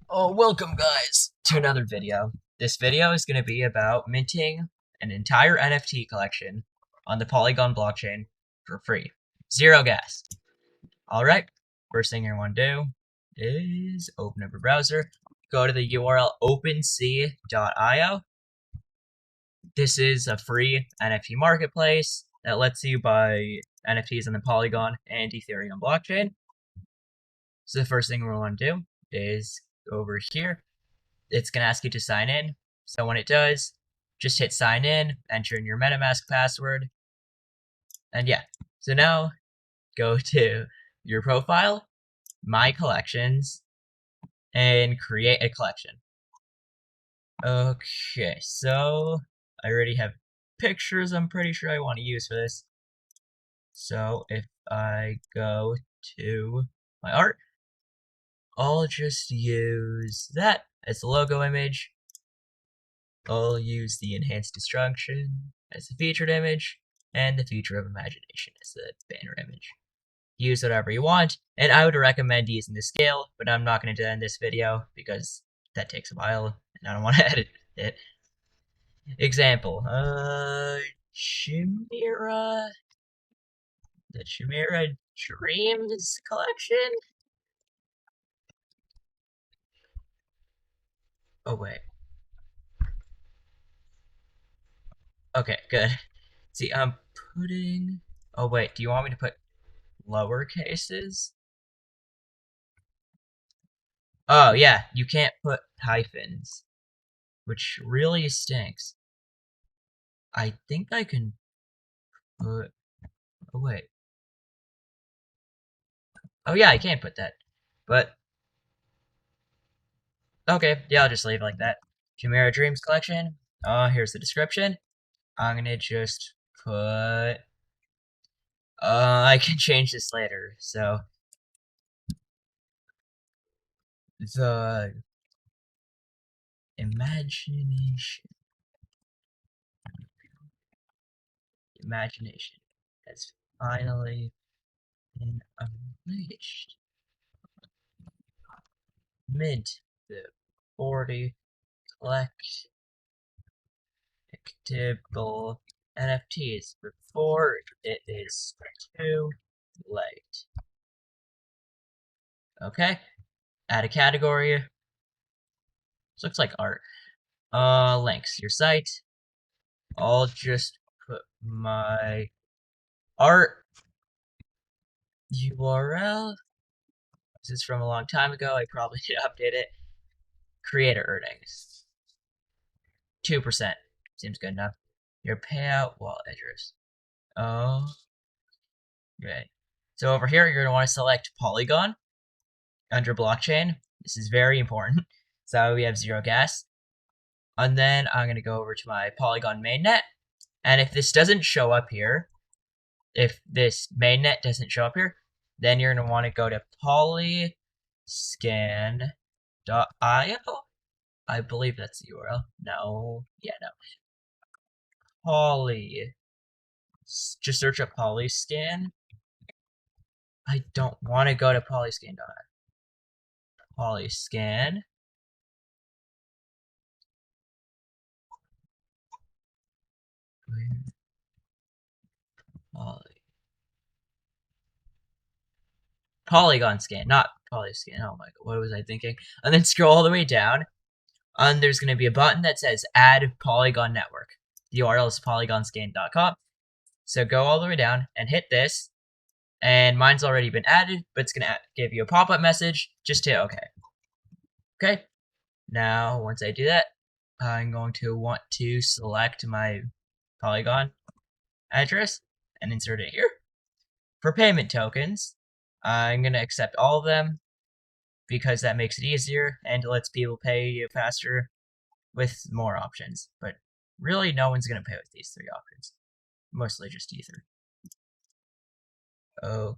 Oh, welcome guys to another video. This video is going to be about minting an entire NFT collection on the Polygon blockchain for free. Zero gas. Alright, first thing you want to do is open up your browser, go to the URL opensea.io. This is a free NFT marketplace that lets you buy NFTs on the Polygon and Ethereum blockchain. So the first thing we want to do is go over here. It's going to ask you to sign in. So when it does, just hit sign in, enter in your MetaMask password, and yeah. So now go to your profile, my collections, and create a collection. Okay, so I already have pictures I'm pretty sure I want to use for this. So if I go to my art, I'll just use that as the logo image. I'll use the enhanced destruction as the featured image, and the future of imagination as the banner image. Use whatever you want, and I would recommend using the scale, but I'm not going to do that in this video because that takes a while, and I don't want to edit it. Example, Chimera, the Chimera Dreams collection? Oh wait. Okay, good. See, I'm putting... Oh wait, do you want me to put lower cases? Oh, yeah, you can't put hyphens, which really stinks. I think I can put... Oh, wait. Oh, yeah, I can put that. But, okay, yeah, I'll just leave it like that. Chimera Dreams Collection. Here's the description. I'm gonna just put... I can change this later, so... The... Imagination. Imagination has finally been unleashed. Mint the 40 collectible NFTs before it is too late. Okay, add a category. This looks like art. Links, your site. I'll just put my art URL. This is from a long time ago. I probably should update it. Creator earnings. 2%. Seems good enough. Your payout wallet address. Oh, right. So over here, you're going to want to select Polygon under blockchain. This is very important. So we have zero gas. And then I'm going to go over to my Polygon mainnet. And if this doesn't show up here, if this mainnet doesn't show up here, then you're going to want to go to polyscan.io. I believe that's the URL. No. Yeah, no. Poly. Just search up polyscan. I don't want to go to polyscan.io. Polyscan. Polygon scan, not polyscan. Oh my god, what was I thinking? And then scroll all the way down, and there's going to be a button that says Add Polygon Network. The URL is polygonscan.com. So go all the way down and hit this, and mine's already been added, but it's going to give you a pop-up message. Just hit OK. Okay, now once I do that, I'm going to want to select my Polygon address and insert it here. For payment tokens, I'm going to accept all of them because that makes it easier and lets people pay you faster with more options. But really, no one's going to pay with these three options. Mostly just Ether. Okay.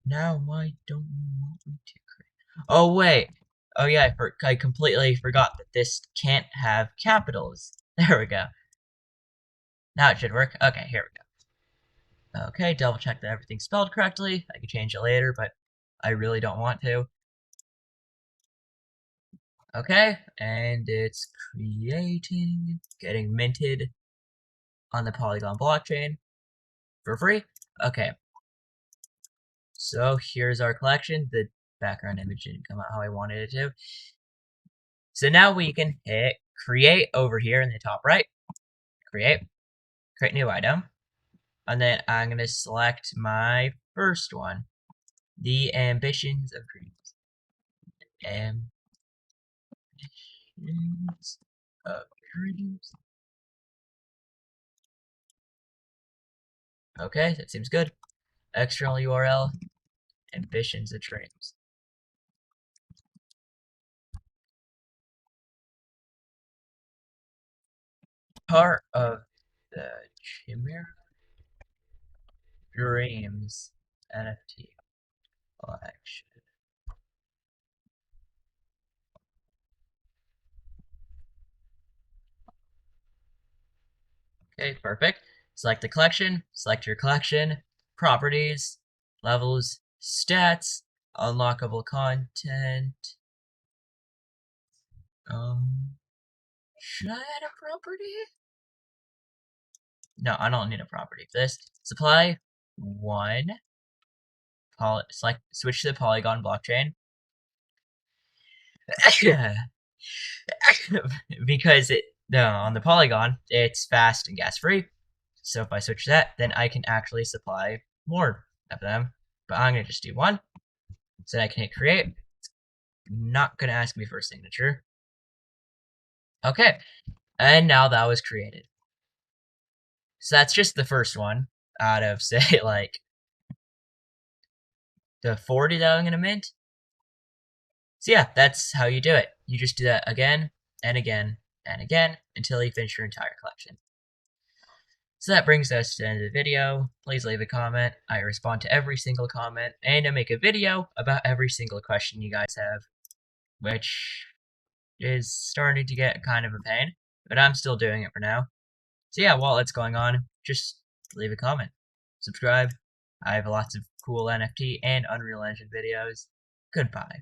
Now, why don't you want me to create... Oh, wait. Oh, yeah, I completely forgot that this can't have capitals. There we go. Now it should work. Okay, here we go. Okay, double check that everything's spelled correctly. I can change it later, but I really don't want to. Okay, and it's creating, getting minted on the Polygon blockchain for free. Okay, so here's our collection. The background image didn't come out how I wanted it to. So now we can hit create over here in the top right. Create new item. And then I'm going to select my first one, the ambitions of dreams. Ambitions of dreams. Okay, that seems good. External URL, ambitions of dreams. Part of the Chimera Dreams NFT collection. Okay, perfect. Select the collection, select your collection, properties, levels, stats, unlockable content. Should I add a property? No, I don't need a property for this. Supply 1. Select, switch to the Polygon blockchain. Because on the Polygon, it's fast and gas free. So if I switch that, then I can actually supply more of them. But I'm going to just do 1. So then I can hit create. It's not going to ask me for a signature. Okay. And now that was created. So that's just the first one out of, say, like, the 40 that I'm going to mint. So yeah, that's how you do it. You just do that again and again and again until you finish your entire collection. So that brings us to the end of the video. Please leave a comment. I respond to every single comment, and I make a video about every single question you guys have, which is starting to get kind of a pain, but I'm still doing it for now. So yeah, while it's going on, just leave a comment. Subscribe. I have lots of cool NFT and Unreal Engine videos. Goodbye.